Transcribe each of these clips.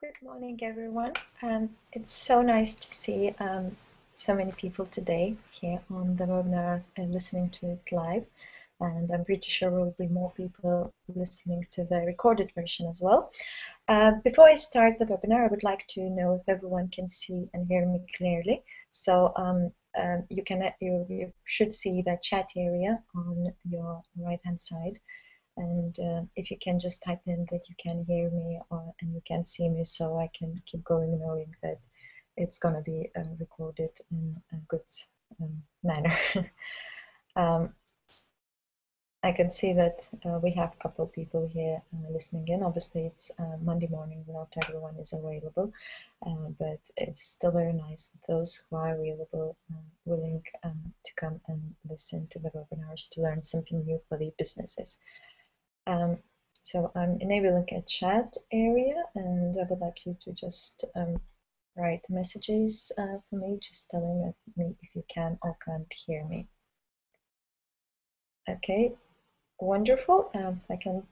Good morning, everyone. It's so nice to see so many people today here on the webinar and listening to it live. And I'm pretty sure there will be more people listening to the recorded version as well. Before I start the webinar, I would like to know if everyone can see and hear me clearly. So you should see the chat area on your right-hand side. And if you can just type in that you can hear me and you can see me, so I can keep going knowing that it's going to be recorded in a good manner. I can see that we have a couple of people here listening in. Obviously, it's Monday morning, not everyone is available, but it's still very nice that those who are available, willing to come and listen to the webinars to learn something new for their businesses. So I'm enabling a chat area, and I would like you to just write messages for me, just telling me if you can or can't hear me. Okay, wonderful. I can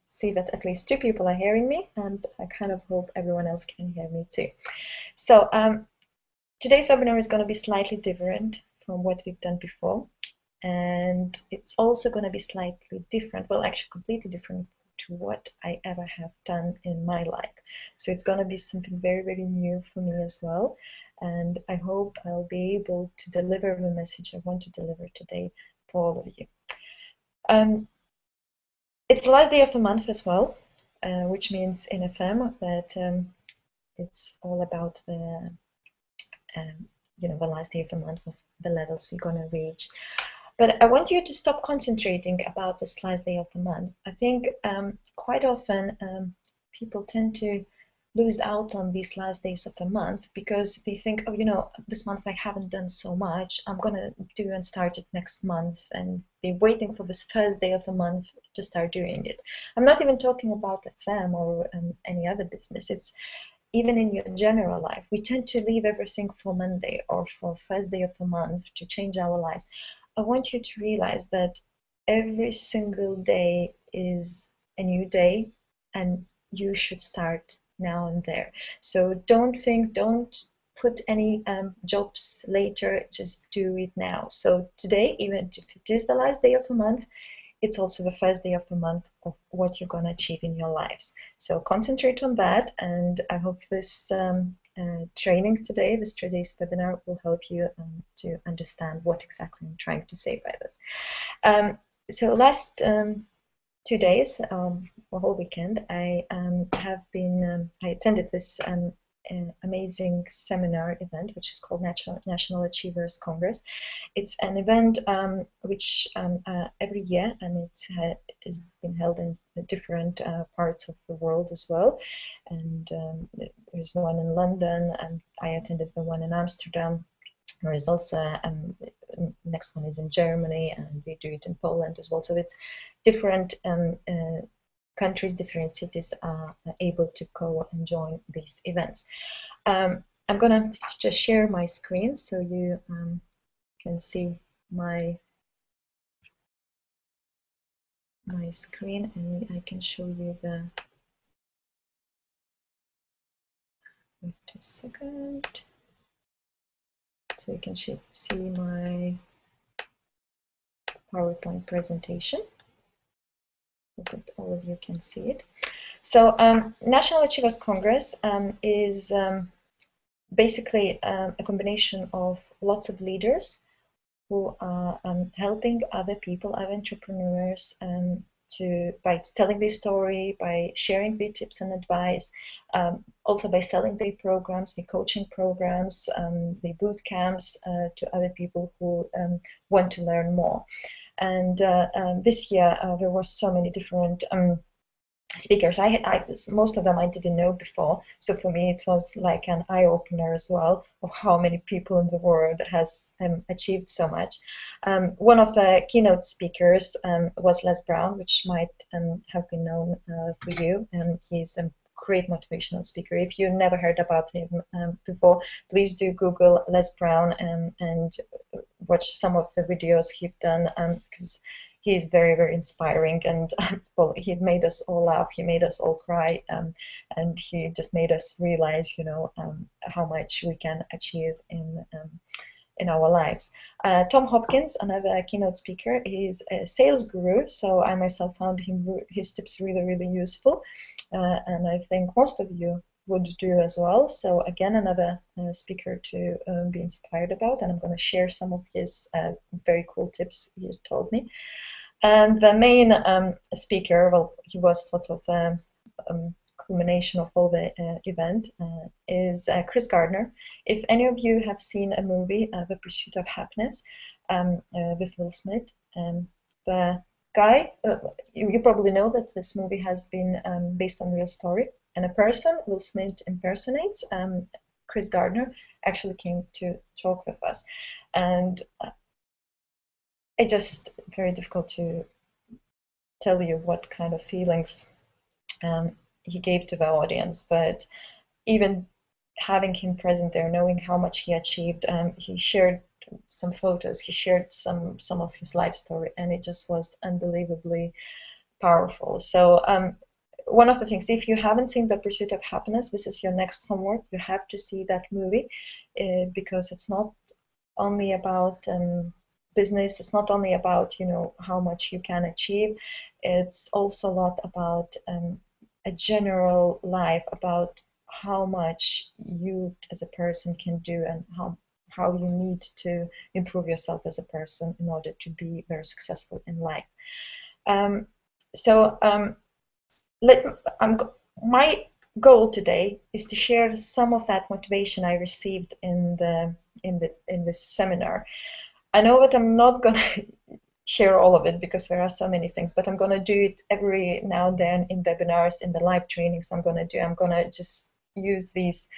see that at least 2 people are hearing me, and I kind of hope everyone else can hear me too. So today's webinar is going to be slightly different from what we've done before. And it's also going to be slightly different, well, actually completely different to what I ever have done in my life. So it's going to be something very, very new for me as well. And I hope I'll be able to deliver the message I want to deliver today for all of you. It's the last day of the month as well, which means in FM that it's all about the, the last day of the month, of the levels we're going to reach. But I want you to stop concentrating about this last day of the month. I think quite often people tend to lose out on these last days of the month because they think, oh, this month I haven't done so much. I'm going to do and start it next month, and be waiting for this first day of the month to start doing it. I'm not even talking about FM or any other business. It's even in your general life. We tend to leave everything for Monday or for first day of the month to change our lives. I want you to realize that every single day is a new day, and you should start now and there. So don't put any jobs later, just do it now. So today, even if it is the last day of the month, it's also the first day of the month of what you're going to achieve in your lives. So concentrate on that, and I hope this training today, this today's webinar, will help you to understand what exactly I'm trying to say by this. So last 2 days, the whole weekend, I attended this amazing seminar event, which is called National Achievers Congress. It's an event which every year, and it has been held in different parts of the world as well. And there's one in London, and I attended the one in Amsterdam. There is also next one is in Germany, and we do it in Poland as well. So it's different countries, different cities are able to go and join these events. I'm going to just share my screen so you can see my screen, and I can show you the. Wait a second. So you can see my PowerPoint presentation. Hope that all of you can see it. So National Achievers Congress is basically a combination of lots of leaders who are helping other people, other entrepreneurs, by telling their story, by sharing their tips and advice, also by selling their programs, their coaching programs, their boot camps to other people who want to learn more. And this year there were so many different speakers. Most of them I didn't know before, so for me it was like an eye-opener as well of how many people in the world has achieved so much. One of the keynote speakers was Les Brown, which might have been known for you, and he's a great motivational speaker. If you never heard about him before, please do Google Les Brown and watch some of the videos he's done, because he's very, very inspiring, and well, he made us all laugh, he made us all cry, and he just made us realize, how much we can achieve in our lives. Tom Hopkins, another keynote speaker, he's a sales guru, so I myself found his tips really, really useful, and I think most of you would do as well. So again, another speaker to be inspired about, and I'm going to share some of his very cool tips he told me. And the main speaker, well, he was sort of culmination of all the event, is Chris Gardner. If any of you have seen a movie, The Pursuit of Happiness, with Will Smith, the guy, you probably know that this movie has been based on real story, and a person Will Smith impersonates, Chris Gardner, actually came to talk with us, and it's just very difficult to tell you what kind of feelings he gave to the audience, but even having him present there, knowing how much he achieved, he shared some photos, he shared some of his life story, and it just was unbelievably powerful. So one of the things, if you haven't seen The Pursuit of Happiness, this is your next homework. You have to see that movie, because it's not only about business, it's not only about how much you can achieve, it's also a lot about a general life, about how much you as a person can do, and how you need to improve yourself as a person in order to be very successful in life. My goal today is to share some of that motivation I received in this seminar. I know that I'm not going to share all of it because there are so many things, but I'm going to do it every now and then in webinars, in the live trainings I'm going to just use these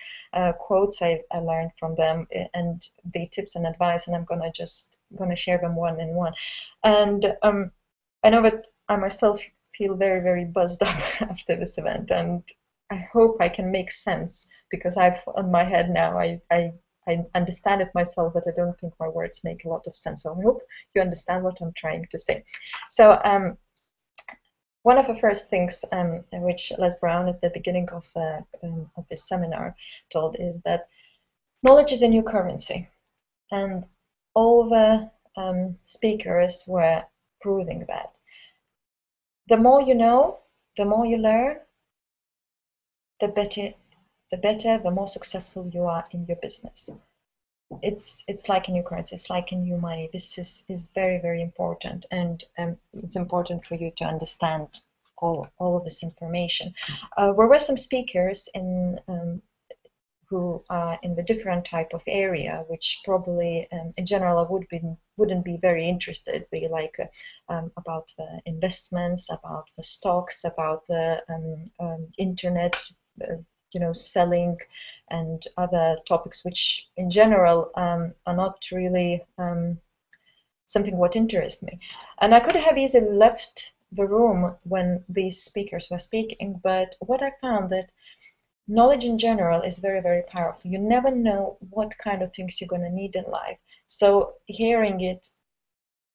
quotes I learned from them, and the tips and advice, and I'm going to share them one on one. And I know that I myself feel very, very buzzed up after this event, and I hope I can make sense, because I've on my head now, I understand it myself, but I don't think my words make a lot of sense. So I hope you understand what I'm trying to say. So one of the first things which Les Brown at the beginning of this seminar told is that knowledge is a new currency, and all the speakers were proving that. The more you know, the more you learn, the better, the more successful you are in your business. It's like a new currency, it's like a new money. This is very, very important, and it's important for you to understand all of this information. There were some speakers who are in the different type of area, which probably in general I wouldn't be very interested. Be like about the investments, about the stocks, about the internet, selling, and other topics which in general are not really something what interests me. And I could have easily left the room when these speakers were speaking, but what I found that knowledge in general is very, very powerful. You never know what kind of things you're going to need in life. So hearing it,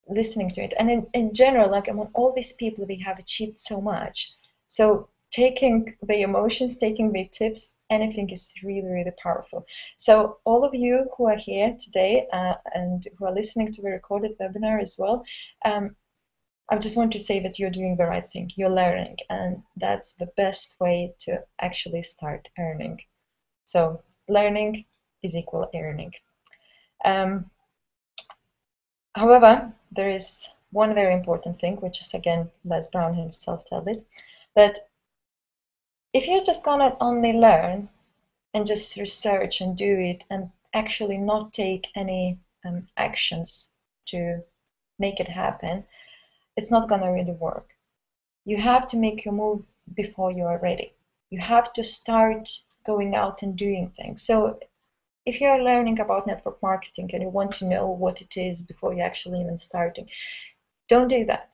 listening to it, and in general, like among all these people, we have achieved so much. So taking the emotions, taking the tips, anything is really, really powerful. So all of you who are here today and who are listening to the recorded webinar as well, I just want to say that you're doing the right thing. You're learning, and that's the best way to actually start earning. So learning is equal earning. However, there is one very important thing, which is, again, Les Brown himself told it, that if you're just gonna only learn and just research and do it and actually not take any actions to make it happen, it's not gonna really work. You have to make your move before you are ready. You have to start going out and doing things. So if you're learning about network marketing and you want to know what it is before you actually even starting, don't do that.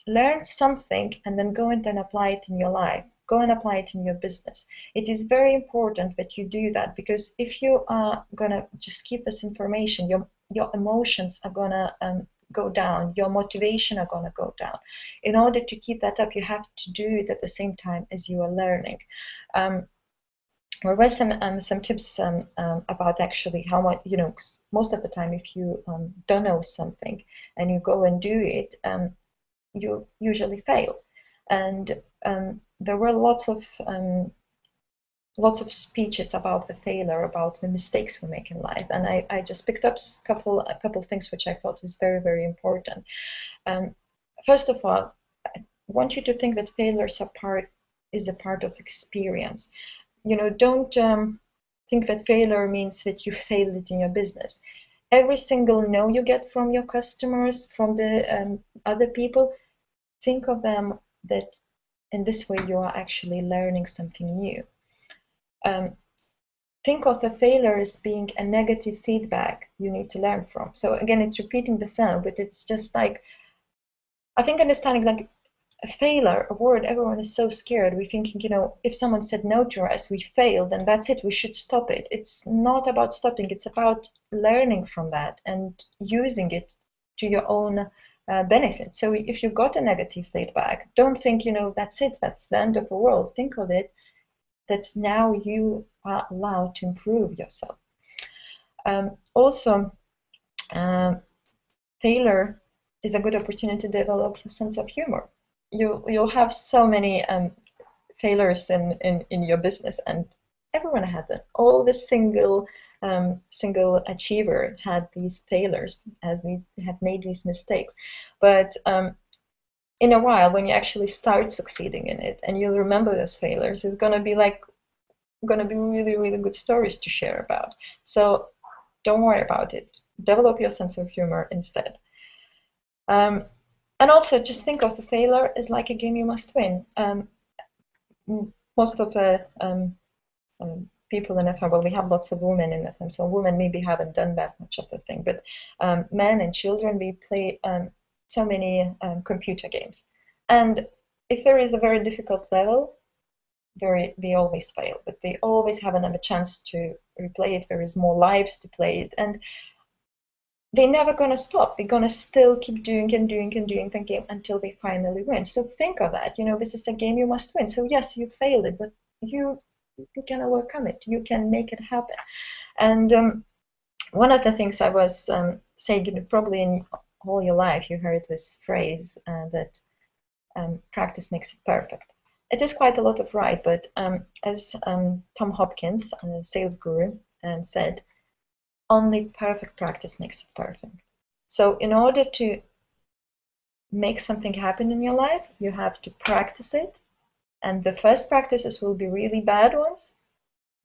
Learn something and then go and then apply it in your life. Go and apply it in your business. It is very important that you do that, because if you are gonna just keep this information, your emotions are gonna go down, your motivation are going to go down. In order to keep that up, you have to do it at the same time as you are learning. There were some tips about actually how much, 'cause most of the time if you don't know something and you go and do it, you usually fail. And there were lots of speeches about the failure, about the mistakes we make in life, and I just picked up a couple of things which I thought was very, very important. First of all, I want you to think that failures is a part of experience. Don't think that failure means that you failed in your business. Every single no you get from your customers, from the other people, think of them that in this way you are actually learning something new. Think of a failure as being a negative feedback you need to learn from. So again, it's repeating the sound, but it's just like, I think understanding like a failure, a word everyone is so scared. We're thinking, if someone said no to us, we failed, and that's it, we should stop it. It's not about stopping, it's about learning from that and using it to your own benefit. So if you got a negative feedback, don't think, that's it, that's the end of the world. Think of it that's now you are allowed to improve yourself. Also, failure is a good opportunity to develop your sense of humor. You'll have so many failures in your business, and everyone had them. All the single achiever had these failures, have made these mistakes. But in a while, when you actually start succeeding in it, and you'll remember those failures, it's gonna be really, really good stories to share about. So don't worry about it. Develop your sense of humor instead. And also just think of the failure as like a game you must win. Most of the people in FM, well, we have lots of women in FM, so women maybe haven't done that much of the thing, but men and children, we play so many computer games. And if there is a very difficult level, they always fail, but they always have another chance to replay it. There is more lives to play it, and they're never going to stop. They're going to still keep doing and doing and doing the game until they finally win. So think of that. This is a game you must win. So yes, you failed it, but you can overcome it. You can make it happen. And one of the things I was saying, probably in all your life, you heard this phrase that practice makes it perfect. It is quite a lot of right, but as Tom Hopkins, a sales guru, said, only perfect practice makes it perfect. So in order to make something happen in your life, you have to practice it. And the first practices will be really bad ones.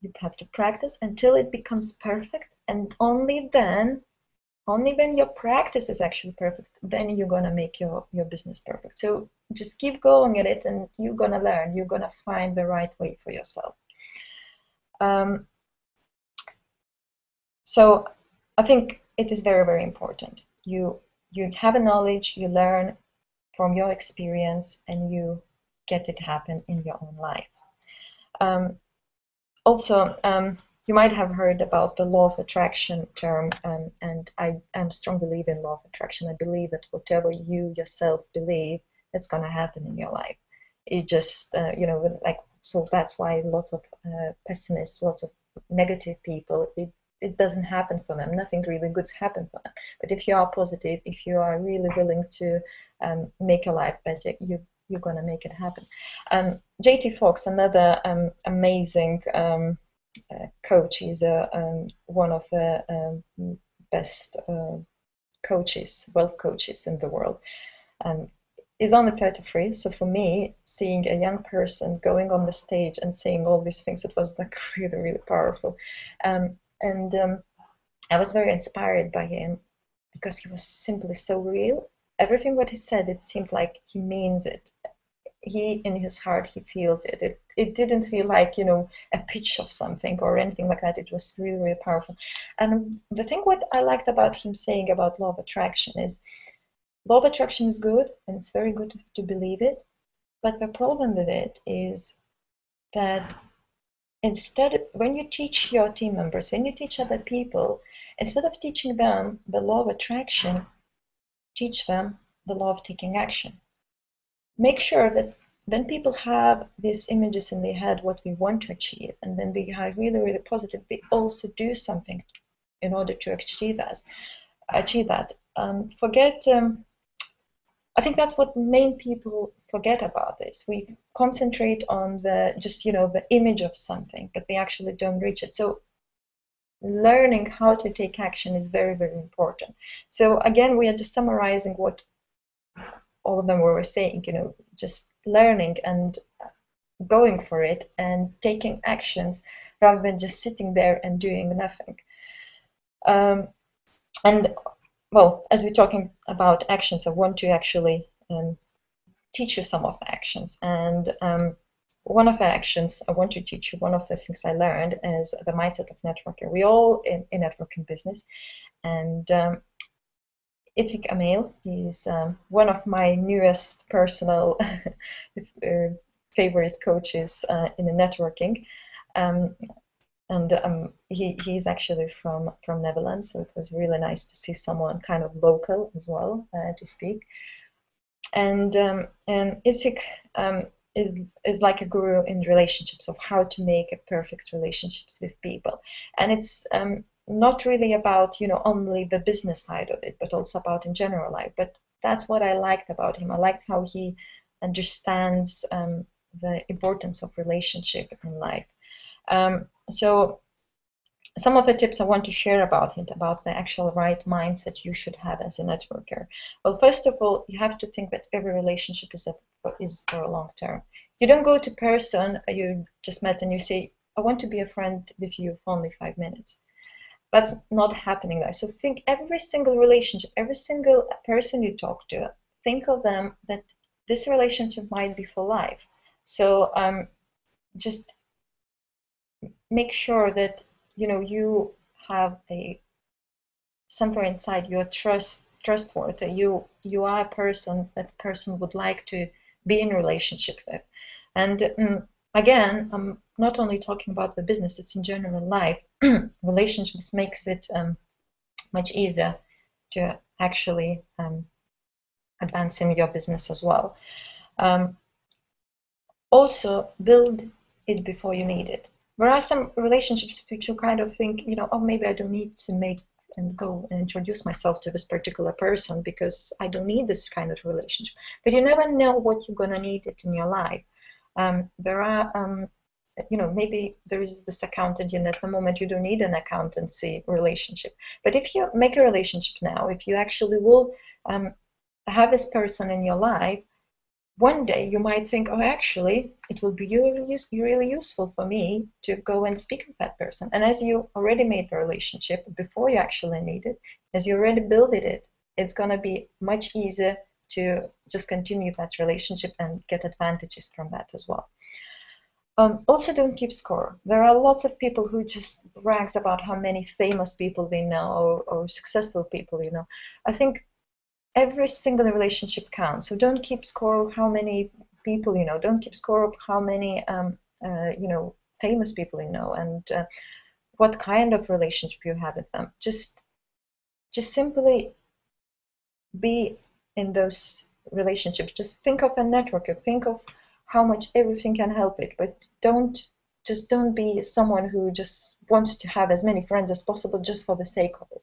You have to practice until it becomes perfect. And only when your practice is actually perfect, then you're going to make your business perfect. So just keep going at it, and you're going to learn. You're going to find the right way for yourself. So I think it is very, very important. You have a knowledge, you learn from your experience, and you get it happen in your own life. Also, you might have heard about the law of attraction term, and I'm a strong believer in law of attraction. I believe that whatever you yourself believe, that's going to happen in your life. It just, so that's why lots of pessimists, lots of negative people, it doesn't happen for them. Nothing really good's happened for them. But if you are positive, if you are really willing to make your life better, you're going to make it happen. J.T. Fox, another amazing coach, he's one of the best wealth coaches in the world. He's only 33, so for me, seeing a young person going on the stage and saying all these things, it was like really, really powerful. And I was very inspired by him because he was simply so real. Everything what he said, it seemed like he means it. He, in his heart, he feels it. It didn't feel like, a pitch of something or anything like that. It was really, really powerful. And the thing what I liked about him saying about law of attraction is, law of attraction is good, and it's very good to believe it. But the problem with it is that instead, when you teach your team members, when you teach other people, instead of teaching them the law of attraction, teach them the law of taking action. Make sure that then people have these images in their head what we want to achieve, and then they are really, really positive. They also do something in order to achieve that. Forget. I think that's what main people forget about this. We concentrate on the just the image of something, but we actually don't reach it. So learning how to take action is very, very important. So again, we are just summarizing what all of them were saying. Just learning and going for it and taking actions rather than just sitting there and doing nothing. And well, as we're talking about actions, I want to actually teach you some of the actions. And one of the actions I want to teach you, one of the things I learned is the mindset of networker. We all in networking business, and Itik Amel, he's one of my newest personal favorite coaches in the networking. And he's actually from Netherlands, so it was really nice to see someone kind of local as well to speak. And Itik is like a guru in relationships, of how to make a perfect relationships with people. And it's not really about only the business side of it, but also about in general life. But that's what I liked about him. I liked how he understands the importance of relationship in life. So some of the tips I want to share about it, about the actual right mindset you should have as a networker. Well, first of all, you have to think that every relationship is for a long term. You don't go to person you just met and you say, I want to be a friend with you for only 5 minutes. That's not happening there. So think every single relationship, every single person you talk to, think of them that this relationship might be for life. So just make sure that you have somewhere inside you're trustworthy. You are a person that person would like to be in a relationship with. And again, I'm not only talking about the business, it's in general life. Relationships makes it much easier to actually advance in your business as well. Also, build it before you need it. There are some relationships which you kind of think, oh, maybe I don't need to make and go and introduce myself to this particular person because I don't need this kind of relationship. But you never know what you're going to need it in your life. There are, maybe there is this accountant, and at the moment you don't need an accountancy relationship. But if you make a relationship now, if you actually will have this person in your life, one day you might think, oh, actually, it will be really useful for me to go and speak with that person. And as you already made the relationship before you actually need it, as you already built it, it's going to be much easier to just continue that relationship and get advantages from that as well. Also, don't keep score. There are lots of people who just brags about how many famous people they know or successful people, I think every single relationship counts. So don't keep score of how many people you know. Don't keep score of how many famous people you know and what kind of relationship you have with them. Just simply be in those relationships. Just think of a network. Think of how much everything can help it, but don't be someone who just wants to have as many friends as possible just for the sake of it.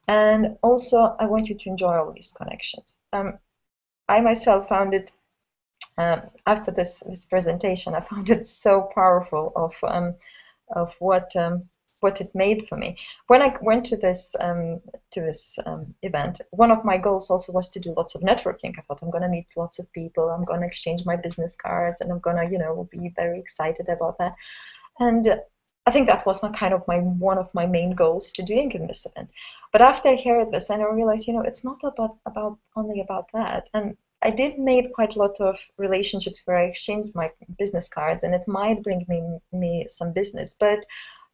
And also, I want you to enjoy all these connections. I myself found it, after this presentation, I found it so powerful of what it made for me. When I went to this event, one of my goals also was to do lots of networking. I thought I'm going to meet lots of people, I'm going to exchange my business cards, and I'm going to be very excited about that. And I think that was one of my main goals to doing in this event. But after I heard this, and I realized, it's not only about that. And I did make quite a lot of relationships where I exchanged my business cards, and it might bring me some business. But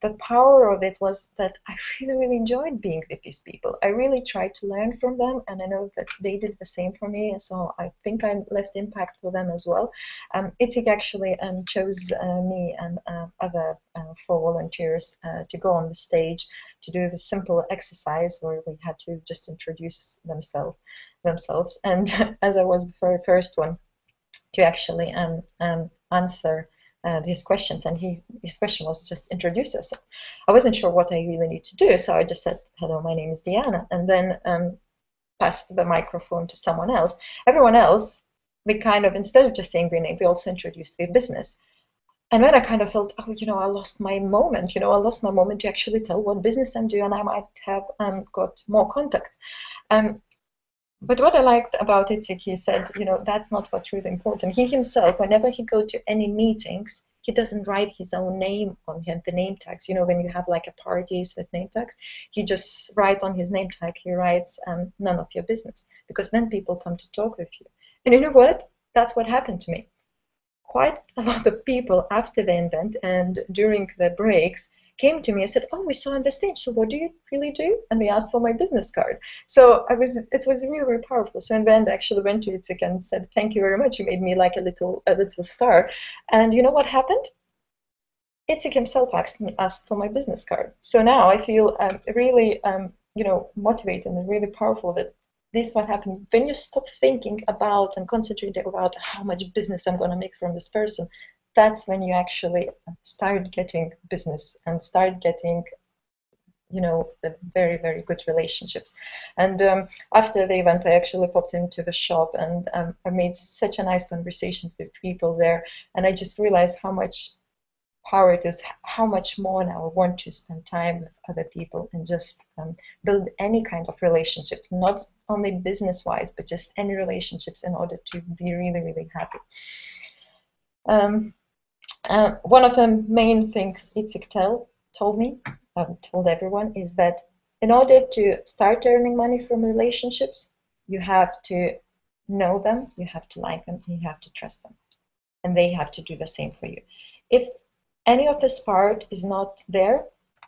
the power of it was that I really, really enjoyed being with these people. I really tried to learn from them, and I know that they did the same for me. So I think I left impact for them as well. Itik actually chose me and other 4 volunteers to go on the stage to do the simple exercise where we had to just introduce themselves. themselves. And as I was the very first one to actually answer his questions, and his question was just introduce yourself. I wasn't sure what I really need to do, so I just said, hello, my name is Diana, and then passed the microphone to someone else. Everyone else, we kind of, instead of just saying their name, we also introduced their business. And then I kind of felt, oh, I lost my moment. I lost my moment to actually tell what business I'm doing, and I might have got more contacts. But what I liked about Itzik, he said, that's not what's really important. He himself, whenever he go to any meetings, he doesn't write his own name on him, the name tags. When you have like a parties with name tags, he just write on his name tag, he writes none of your business, because then people come to talk with you. And you know what? That's what happened to me. Quite a lot of people after the event and during the breaks came to me and said, oh, we saw on the stage, so what do you really do? And they asked for my business card. So it was really, really powerful. So in the end, I actually went to Itzik and said, thank you very much. You made me like a little star. And you know what happened? Itzik himself asked for my business card. So now I feel really, motivated and really powerful that this is what happened. When you stop thinking about and concentrating about how much business I'm going to make from this person, that's when you actually start getting business and start getting, the very, very good relationships. And after the event, I actually popped into the shop, and I made such a nice conversations with people there. And I just realized how much power it is, how much more now I want to spend time with other people and just build any kind of relationships, not only business-wise, but just any relationships in order to be really, really happy. One of the main things Itzik told everyone, is that in order to start earning money from relationships, you have to know them, you have to like them, and you have to trust them. And they have to do the same for you. If any of this part is not there,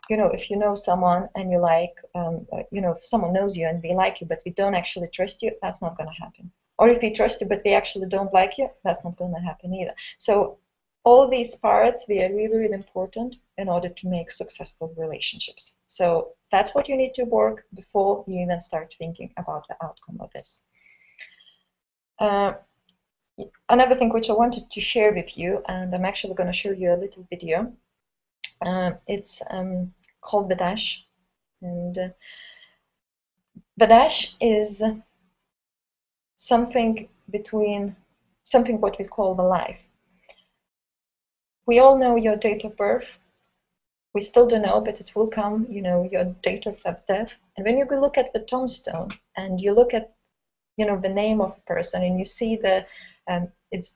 if you know someone and you like, if someone knows you and they like you, but they don't actually trust you, that's not going to happen. Or if they trust you, but they actually don't like you, that's not going to happen either. So all these parts, they are really, really important in order to make successful relationships. So that's what you need to work before you even start thinking about the outcome of this. Another thing which I wanted to share with you, and I'm actually going to show you a little video. It's called the dash, and the dash is something what we call the life. We all know your date of birth. We still don't know, but it will come, your date of death. And when you look at the tombstone and you look at, the name of a person, and you see the it's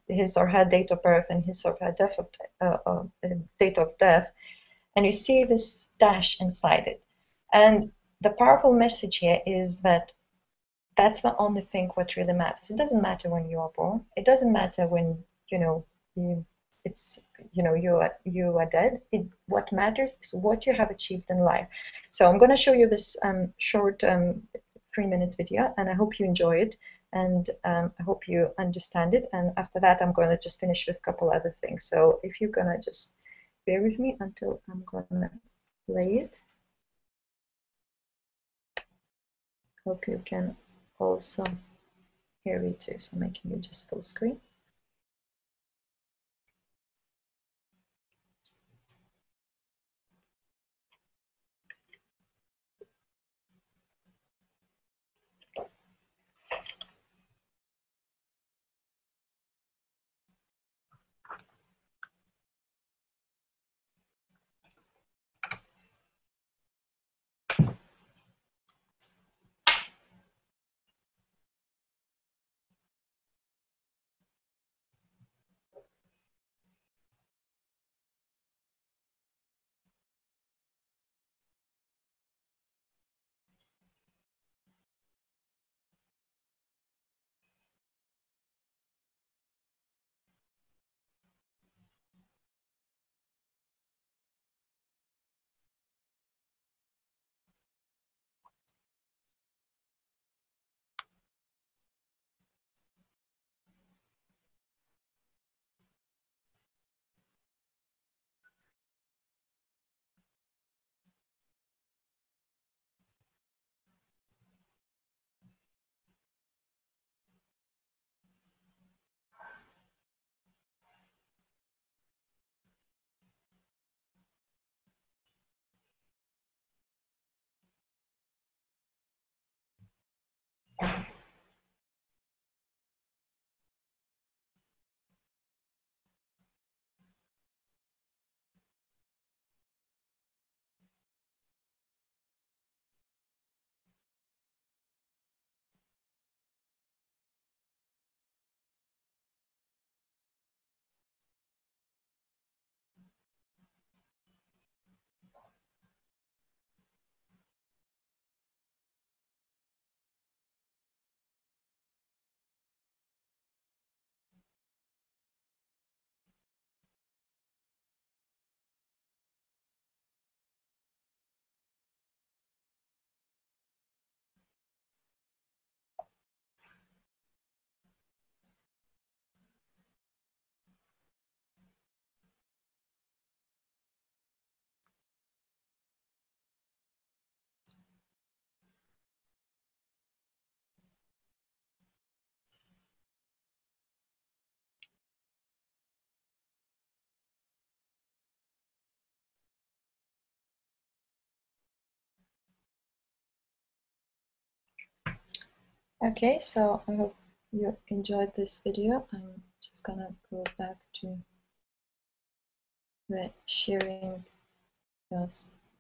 his or her date of birth and his or her date of death, and you see this dash inside it. And the powerful message here is that that's the only thing what really matters. It doesn't matter when you are born. It doesn't matter when you are dead. What matters is what you have achieved in life. So I'm going to show you this short 3-minute video, and I hope you enjoy it, and I hope you understand it. And after that, I'm going to just finish with a couple other things. So if you're going to just bear with me until I'm going to play it. Hope you can also hear it too. So I'm making it just full screen. Okay, so I hope you enjoyed this video. I'm just gonna go back to the sharing your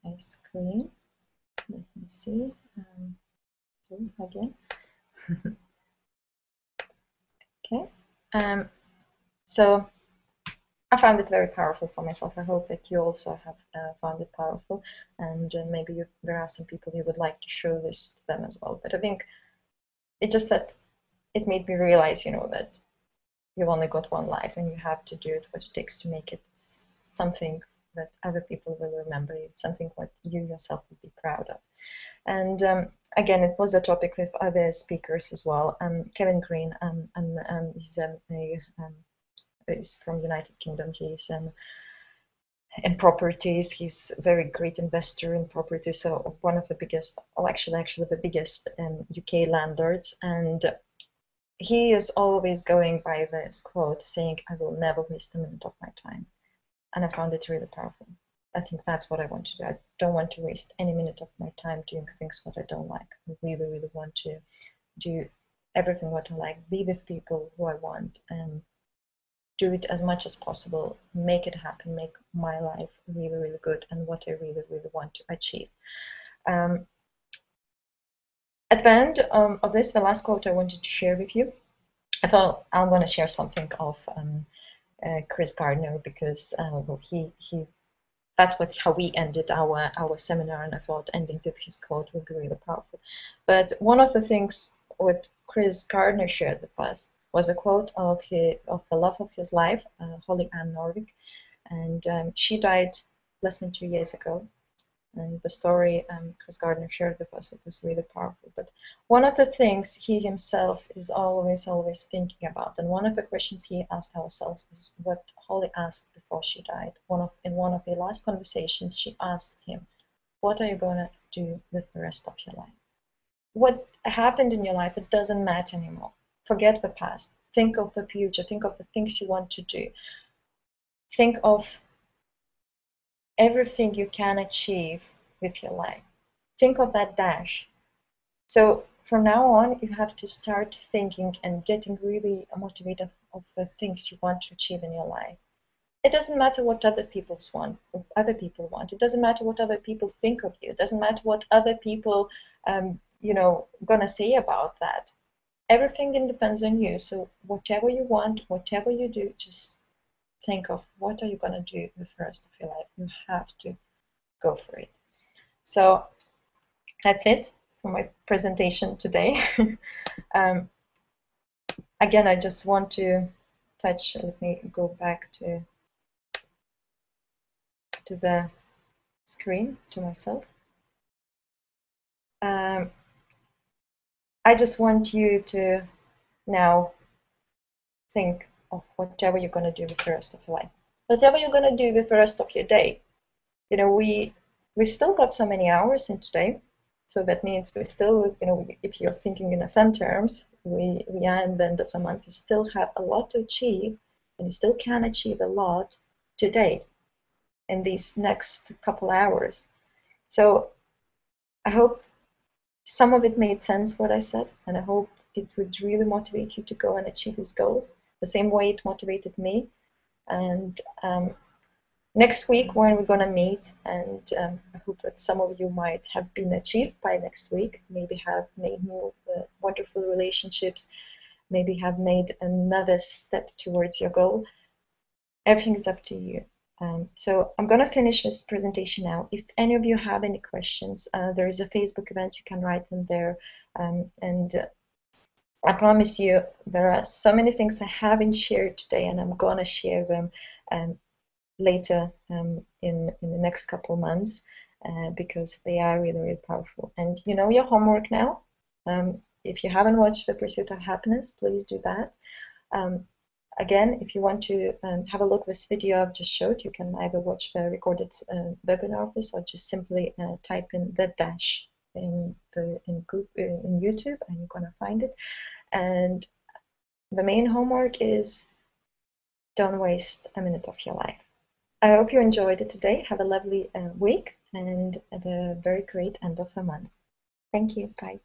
my screen. Let me see. So again. Okay. So I found it very powerful for myself. I hope that you also have found it powerful, and maybe there are some people you would like to show this to them as well. But I think it just that it made me realize, that you've only got one life, and you have to do it what it takes to make it something that other people will remember you, something what you yourself will be proud of. And again, it was a topic with other speakers as well. Kevin Green, and he's from United Kingdom. He's in properties. He's a very great investor in properties. So one of the biggest, or actually the biggest UK landlords. And he is always going by this quote saying, "I will never waste a minute of my time." And I found it really powerful. I think that's what I want to do. I don't want to waste any minute of my time doing things what I don't like. I really, really want to do everything what I like, be with people who I want, and do it as much as possible, make it happen, make my life really, really good and what I really, really want to achieve. At the end of this, the last quote I wanted to share with you, I thought I'm going to share something of Chris Gardner, because well, he that's how we ended our seminar, and I thought ending with his quote would be really powerful. But one of the things what Chris Gardner shared with us was a quote of the love of his life, Holly Ann Norvig, and she died less than 2 years ago. And the story Chris Gardner shared with us was really powerful. But one of the things he himself is always thinking about, and one of the questions he asked ourselves is what Holly asked before she died. In one of the last conversations, she asked him, "What are you gonna do with the rest of your life? What happened in your life? It doesn't matter anymore. Forget the past. Think of the future. Think of the things you want to do. Think of everything you can achieve with your life. Think of that dash." So from now on, you have to start thinking and getting really motivated of the things you want to achieve in your life. It doesn't matter what other people want. It doesn't matter what other people think of you. It doesn't matter what other people, gonna say about that. Everything depends on you. So whatever you want, whatever you do, just think of what are you gonna do with the rest of your life. You have to go for it. So that's it for my presentation today. Again, I just want to touch, let me go back to the screen, to myself. I just want you to now think of whatever you're going to do with the rest of your life. Whatever you're going to do with the rest of your day. We still got so many hours in today. So that means we still, if you're thinking in FM terms, we are in the end of the month, you still have a lot to achieve, and you still can achieve a lot today in these next couple hours. So I hope some of it made sense what I said, and I hope it would really motivate you to go and achieve these goals the same way it motivated me. And next week when we're gonna meet, and I hope that some of you might have been achieved by next week, maybe have made more wonderful relationships, maybe have made another step towards your goal. Everything is up to you. So I'm going to finish this presentation now. If any of you have any questions, there is a Facebook event, you can write them there. And I promise you, there are so many things I haven't shared today, and I'm going to share them later in the next couple of months, because they are really, really powerful. And you know your homework now. If you haven't watched The Pursuit of Happiness, please do that. Again, if you want to have a look at this video I've just showed, you can either watch the recorded webinar of this, or just simply type in the dash in YouTube, and you're gonna find it. And the main homework is don't waste a minute of your life. I hope you enjoyed it today. Have a lovely week and a very great end of the month. Thank you. Bye.